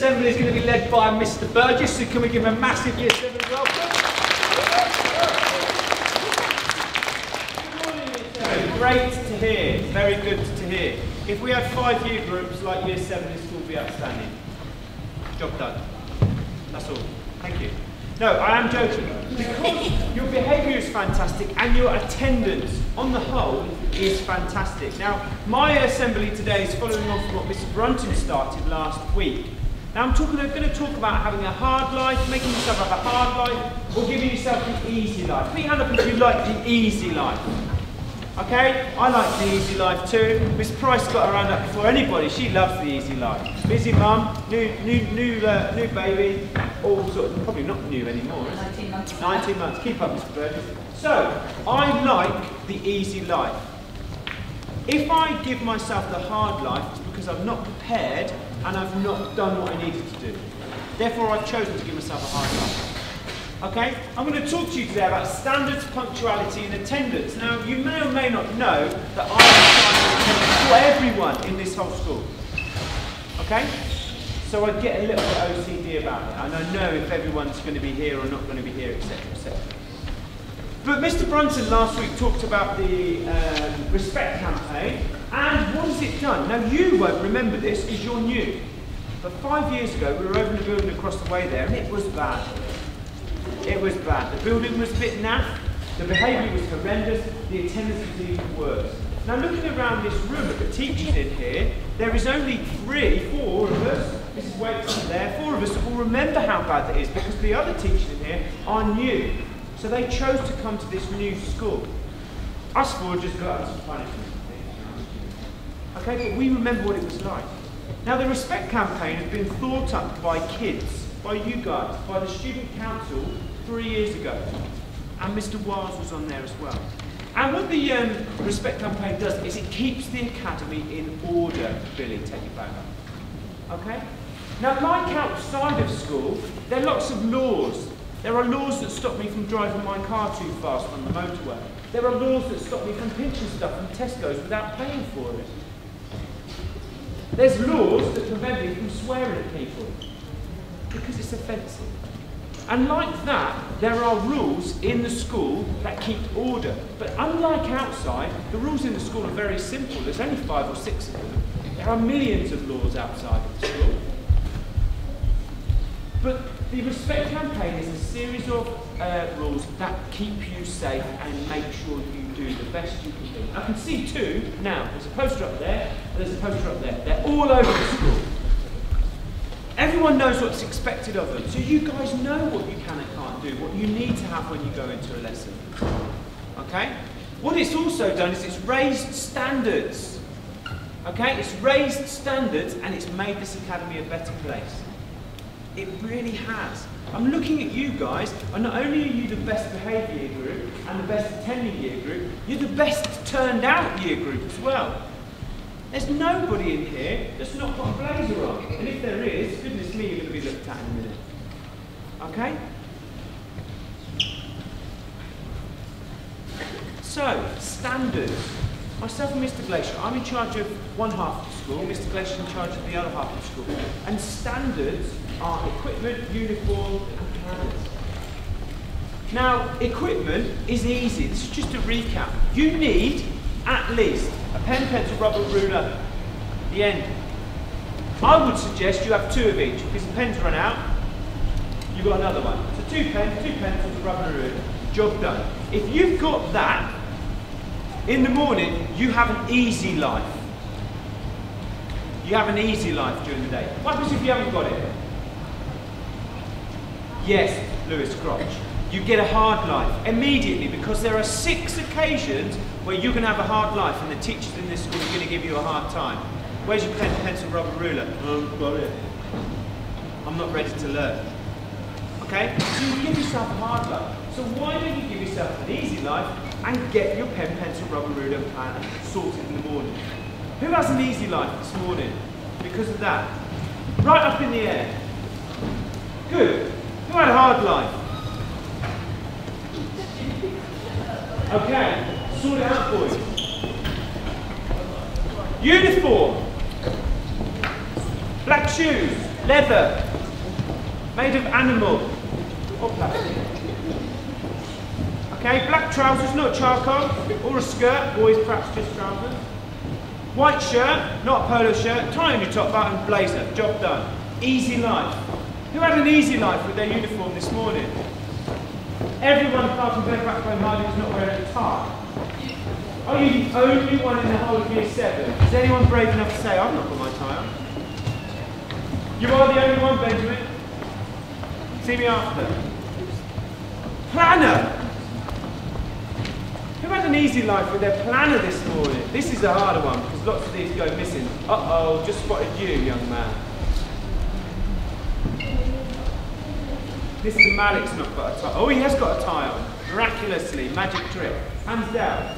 assembly is going to be led by Mr. Burgess, so can we give him a massive Year 7 welcome? Good morning, Year 7. Great to hear, very good to hear. If we had 5 year groups like Year 7, this school would be outstanding. Job done. That's all. Thank you. No, I am joking. Because your behaviour is fantastic and your attendance on the whole is fantastic. Now, my assembly today is following on from what Mr. Brunton started last week. Now, I'm going to talk about having a hard life, making yourself have a hard life, or giving yourself the easy life. Put your hand up if you like the easy life. Okay? I like the easy life too. Miss Price got her hand up before anybody. She loves the easy life. Busy mum, new baby, all sort of, probably not new anymore, is it? 19 months. 19 months. Keep up, Mr. Burgess. So, I like the easy life. If I give myself the hard life, it's because I'm not prepared and I've not done what I needed to do. Therefore, I've chosen to give myself a hard life. Okay, I'm going to talk to you today about standards, punctuality and attendance. Now, you may or may not know that I am trying to attend for everyone in this whole school. Okay? So I get a little bit OCD about it, and I know if everyone's going to be here or not going to be here, etc, etc. But Mr. Brunton last week talked about the respect campaign, and what has it done? Now, you won't remember this because you're new. But 5 years ago, we were over in the building across the way there, and it was bad. It was bad. The building was a bit naff, the behaviour was horrendous, the attendance was even worse. Now looking around this room at the teachers in here, there is only 4 of us, Mrs. Waits is there, 4 of us that will remember how bad that is because the other teachers in here are new. So they chose to come to this new school. Us 4 just got us some punishment. Okay, but we remember what it was like. Now the respect campaign has been thought up by kids, by you guys, by the student council 3 years ago, and Mr. Wiles was on there as well. And what the respect campaign does is it keeps the academy in order. Billy, take your bag up. Okay? Now, like outside of school, there are lots of laws. There are laws that stop me from driving my car too fast on the motorway. There are laws that stop me from pinching stuff from Tesco's without paying for it. There's laws that prevent me from swearing at people because it's offensive. And like that, there are rules in the school that keep order. But unlike outside, the rules in the school are very simple. There's only 5 or 6 of them. There are millions of laws outside of the school. But the respect campaign is a series of rules that keep you safe and make sure you do the best you can do. I can see 2 now. There's a poster up there, and there's a poster up there. They're all over the school. Everyone knows what's expected of them, so you guys know what you can and can't do, what you need to have when you go into a lesson. Okay? What it's also done is it's raised standards. Okay? It's raised standards and it's made this academy a better place. It really has. I'm looking at you guys, and not only are you the best behaviour year group and the best attending year group, you're the best turned out year group as well. There's nobody in here that's not got a blazer on. And if there is, goodness me, you're going to be looked at in a minute. Okay? So, standards. Myself and Mr. Glacier, I'm in charge of one half of the school, Mr. Glacier in charge of the other half of the school. And standards are equipment, uniform, and planners. Now, equipment is easy. This is just a recap. You need at least a pen, pencil, rubber, ruler, the end. I would suggest you have 2 of each, because the pens run out, you've got another one. So 2 pens, 2 pencils, a rubber and a ruler, job done. If you've got that, in the morning, you have an easy life. You have an easy life during the day. What happens if you haven't got it? Yes, Lewis Crotch. You get a hard life immediately, because there are 6 occasions where you're going to have a hard life and the teachers in this school are going to give you a hard time. Where's your pen, pencil, rubber, ruler? Got it. I'm not ready to learn. Okay? So you give yourself a hard life. So why don't you give yourself an easy life and get your pen, pencil, rubber, ruler and plan sorted in the morning? Who has an easy life this morning because of that? Right up in the air. Good. Who had a hard life? Okay. Sort it out, boys. Uniform. Black shoes, leather, made of animal or plastic. Okay, black trousers, not charcoal, or a skirt, boys perhaps just trousers. White shirt, not a polo shirt, tie on your top button, blazer, job done. Easy life. Who had an easy life with their uniform this morning? Everyone apart from going back home hardly was not wearing a tie. Are you the only one in the whole of year 7? Is anyone brave enough to say, I've not got my tie on? You are the only one, Benjamin. See me after. Planner! Who had an easy life with their planner this morning? This is a harder one because lots of these go missing. Uh-oh, just spotted you, young man. Mr. Malik's not got a tie. Oh, he has got a tie on. Miraculously, magic trick. Hands down.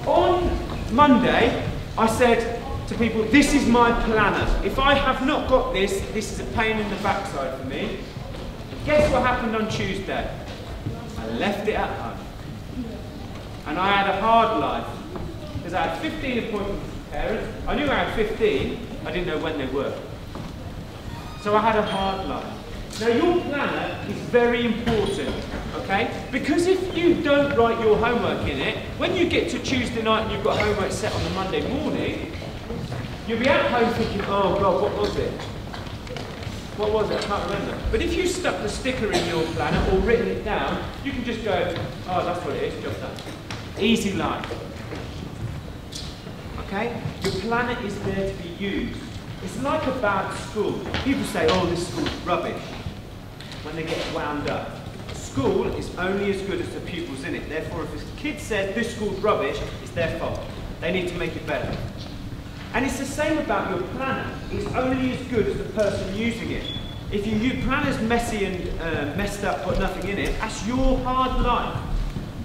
On Monday, I said to people, this is my planner. If I have not got this, this is a pain in the backside for me. Guess what happened on Tuesday? I left it at home. And I had a hard life. Because I had 15 appointments with parents. I knew I had 15, I didn't know when they were. So I had a hard life. Now your planner is very important, okay? Because if you don't write your homework in it, when you get to Tuesday night and you've got homework set on the Monday morning, you'll be at home thinking, oh God, what was it? What was it? I can't remember. But if you stuck the sticker in your planner or written it down, you can just go, oh, that's what it is, job done. Easy life. Okay? Your planner is there to be used. It's like a bad school. People say, oh, this school's rubbish, when they get wound up. School is only as good as the pupils in it. Therefore, if a kid says this school's rubbish, it's their fault. They need to make it better. And it's the same about your planner. It's only as good as the person using it. If your planner's messy and messed up, got nothing in it, that's your hard life.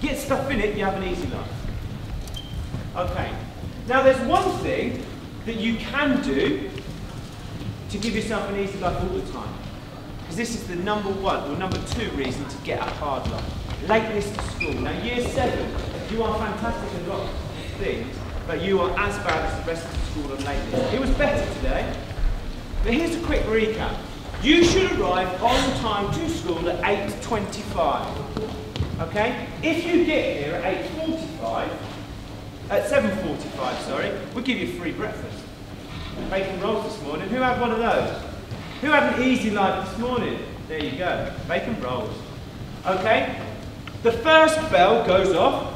Get stuff in it, you have an easy life. Okay. Now there's one thing that you can do to give yourself an easy life all the time. Because this is the number 1 or number 2 reason to get a hard life. Lateness to school. Now year 7, you are fantastic at lots of things, but you are as bad as the rest of the school on lateness. It was better today, but here's a quick recap. You should arrive on time to school at 8:25. Okay? If you get here at 7:45, sorry, we'll give you free breakfast. Bacon rolls this morning. Who had one of those? Who had an easy life this morning? There you go. Bacon rolls. Okay? The first bell goes off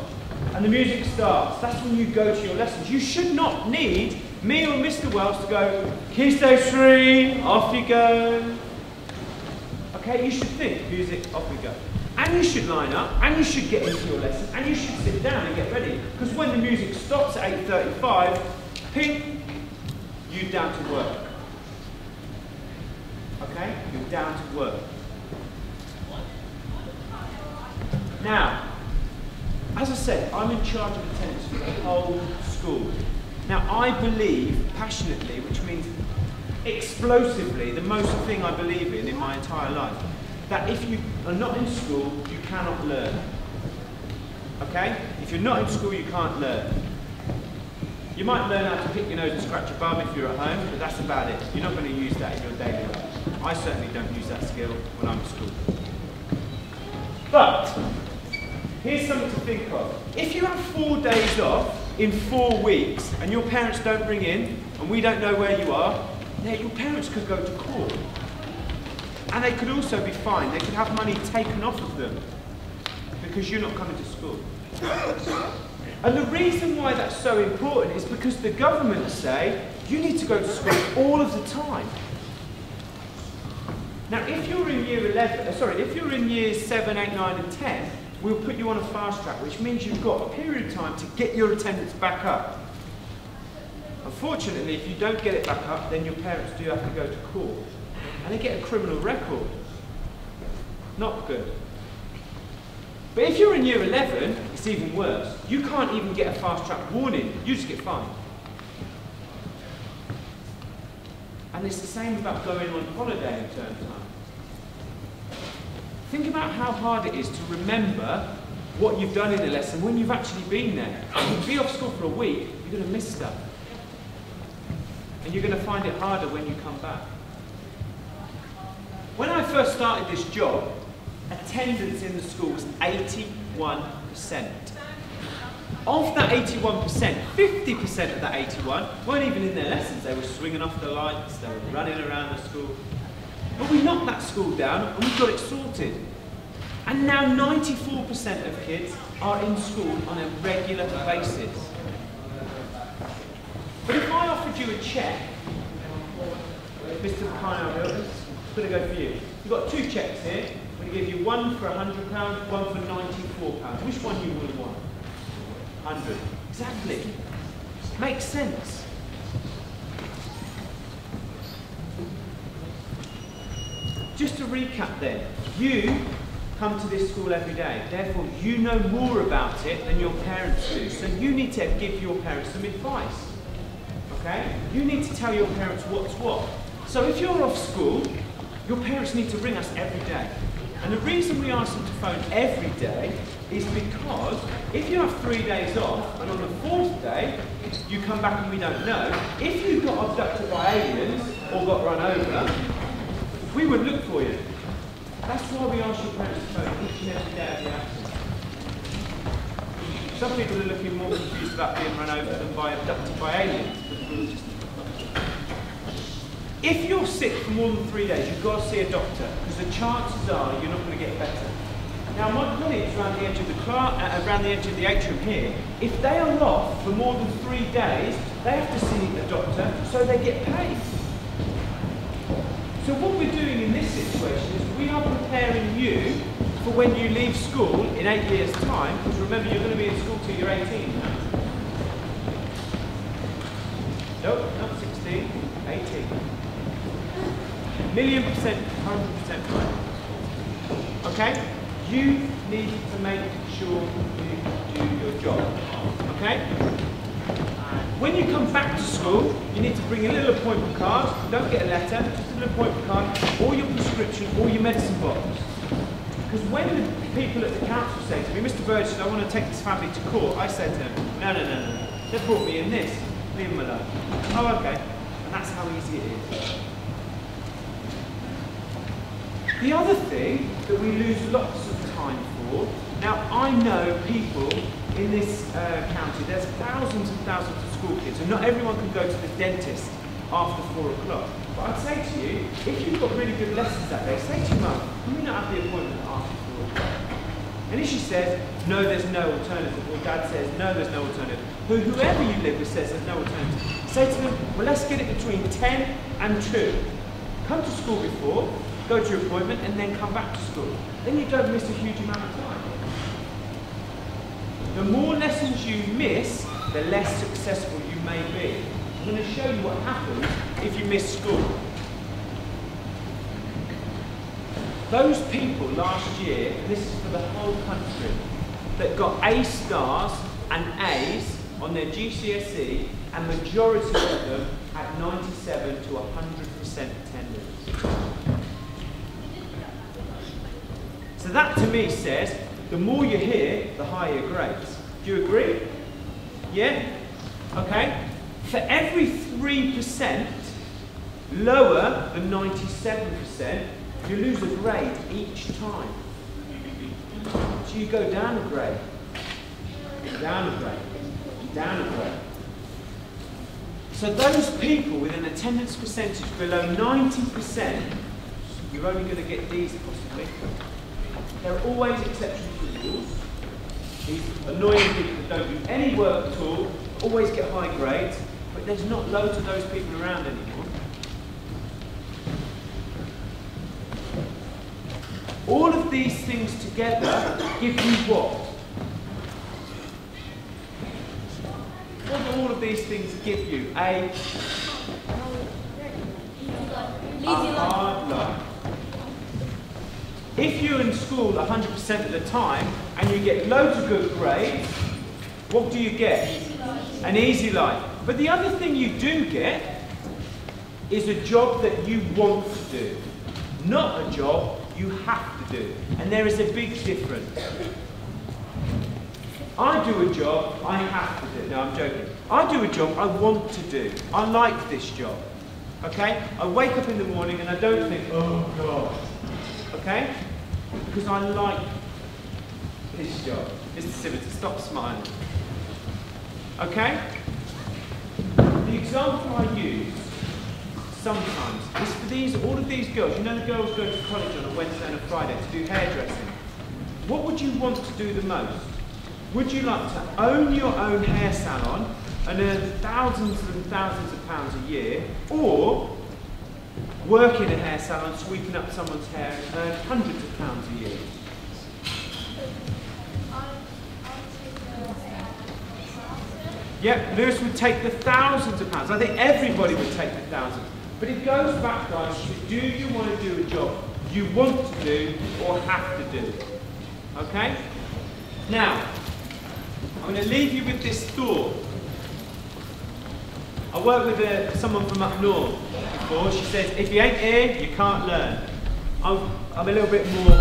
and the music starts. That's when you go to your lessons. You should not need me or Mr. Wells to go, key stage 3, off you go. Okay? You should think, music, off we go. And you should line up, and you should get into your lesson, and you should sit down and get ready. Because when the music stops at 8:35, ping, you're down to work. Okay? You're down to work. Now, as I said, I'm in charge of attendance for the whole school. Now, I believe passionately, which means explosively, the most thing I believe in my entire life, that if you are not in school, you cannot learn. Okay? If you're not in school, you can't learn. You might learn how to pick your nose and scratch your bum if you're at home, but that's about it. You're not going to use that in your daily life. I certainly don't use that skill when I'm at school. But, here's something to think of. If you have 4 days off in 4 weeks, and your parents don't ring in, and we don't know where you are, then your parents could go to court. And they could also be fined. They could have money taken off of them because you're not coming to school. And the reason why that's so important is because the government say you need to go to school all of the time. Now, if you're in year 11, if you're in years 7, 8, 9, and 10, we'll put you on a fast track, which means you've got a period of time to get your attendance back up. Unfortunately, if you don't get it back up, then your parents do have to go to court. And they get a criminal record. Not good. But if you're in year 11, it's even worse. You can't even get a fast track warning. You just get fined. And it's the same about going on holiday in term time. Think about how hard it is to remember what you've done in a lesson when you've actually been there. You'll be off school for a week, you're going to miss stuff. And you're going to find it harder when you come back. first started this job, attendance in the school was 81%. Of that 81%, 50% of that 81 weren't even in their lessons. They were swinging off the lights, they were running around the school. But we knocked that school down and we got it sorted. And now 94% of kids are in school on a regular basis. But if I offered you a cheque, Mr. Pineapple, it's going to go for you. You've got two cheques here. I'm going to give you one for £100, one for £94. Which one you would want? 100. Exactly. Makes sense. Just to recap then, you come to this school every day, therefore you know more about it than your parents do. So you need to give your parents some advice. Okay? You need to tell your parents what's what. So if you're off school, your parents need to ring us every day. And the reason we ask them to phone every day is because if you have 3 days off and on the 4th day you come back and we don't know, if you got abducted by aliens or got run over, we would look for you. That's why we ask your parents to phone each and every day of your absence. Some people are looking more confused about being run over than by abducted by aliens. If you're sick for more than 3 days, you've got to see a doctor, because the chances are you're not going to get better. Now, my colleagues around the edge of the around the edge of the atrium here, if they are off for more than 3 days, they have to see a doctor, so they get paid. So what we're doing in this situation is we are preparing you for when you leave school in 8 years' time, because remember, you're going to be in school till you're 18 now. Nope, not 16, 18. Million %, 100% right. Okay? You need to make sure you do your job. Okay? When you come back to school, you need to bring a little appointment card. Don't get a letter, just a little appointment card, or your prescription, or your medicine box. Because when the people at the council say to me, Mr. Burgess, I want to take this family to court, I say to them, no. They've brought me in this. Leave them alone. Oh, okay. And that's how easy it is. The other thing that we lose lots of time for, now I know people in this county, there's thousands and thousands of school kids, and not everyone can go to the dentist after 4 o'clock. But I'd say to you, if you've got really good lessons that day, say to your mum, can we not have the appointment after 4 o'clock? And if she says, no, there's no alternative, or dad says, no, there's no alternative, whoever you live with says there's no alternative, say to them, well, let's get it between 10 and 2. Come to school before, go to your appointment, and then come back to school. Then you don't miss a huge amount of time. The more lessons you miss, the less successful you may be. I'm going to show you what happens if you miss school. Those people last year, and this is for the whole country, that got A stars and A's on their GCSE, and majority of them had 97 to 100% attendance. So that to me says, the more you hear, the higher your grades. Do you agree? Yeah? Okay? For every 3% lower than 97%, you lose a grade each time. So you go down a grade, down a grade, down a grade. So those people with an attendance percentage below 90%, you're only going to get D's possibly. There are always exceptions to the rules. These annoying people that don't do any work at all, always get high grades, but there's not loads of those people around anymore. All of these things together give you what? What do all of these things give you? A hard life. If you're in school 100% of the time and you get loads of good grades, what do you get? An easy life. But the other thing you do get is a job that you want to do, not a job you have to do. And there is a big difference. I do a job I have to do. No, I'm joking. I do a job I want to do. I like this job. Okay? I wake up in the morning and I don't think, oh God, Okay? Because I like this job. Mr. Sivert, stop smiling. Okay? The example I use sometimes is for all of these girls. You know the girls go to college on a Wednesday and a Friday to do hairdressing. What would you want to do the most? Would you like to own your own hair salon and earn thousands and thousands of pounds a year, or work in a hair salon sweeping up someone's hair and earn hundreds of pounds a year? Yep, Lewis would take the thousands of pounds. I think everybody would take the thousands. But it goes back, guys, to do you want to do a job you want to do or have to do? Okay? Now, I'm going to leave you with this thought. I worked with someone from up north before. She says, if you ain't here, you can't learn. I'm a little bit more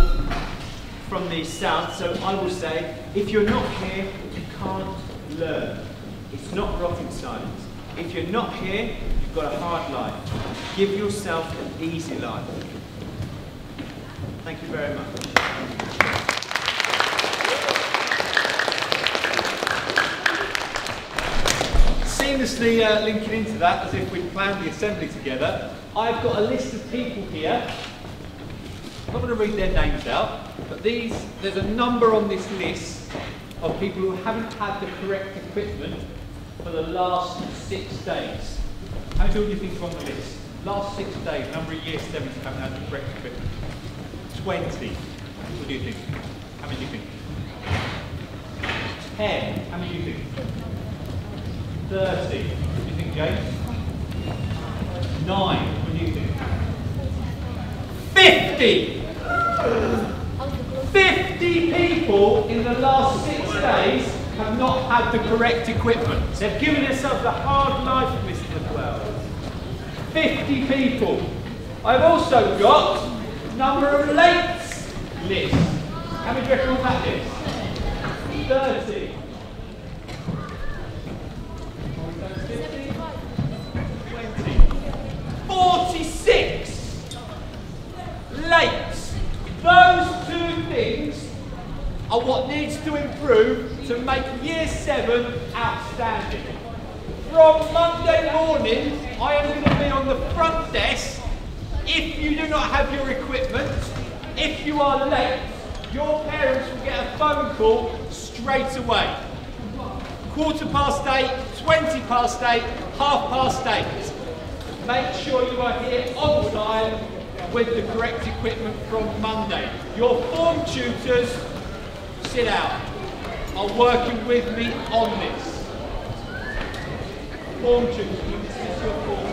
from the south, so I will say, if you're not here, you can't learn. It's not rocket science. If you're not here, you've got a hard life. Give yourself an easy life. Thank you very much. Seamlessly linking into that, as if we'd planned the assembly together, I've got a list of people here. I'm not going to read their names out, but there's a number on this list of people who haven't had the correct equipment for the last 6 days. How many people do you think are on the list? Last 6 days, number of year 7s who haven't had the correct equipment. 20. What do you think? How many do you think? 10. How many do you think? 30. What do you think, James? 9. What do you think? 50! 50 people in the last 6 days have not had the correct equipment. They've given themselves a hard life, Mr. Wells. 50 people. I've also got number of lates list. How many do you reckon on that list? 30. 20. 46 lates. Those two things are what needs to improve to make year 7 outstanding. From Monday morning, I am going to be on the front desk. If you do not have your equipment, if you are late, your parents will get a phone call straight away. 8:15, 8:20, 8:30. Make sure you are here on time with the correct equipment from Monday. Your form tutors, sit out, are working with me on this. Form tutors, this is your form.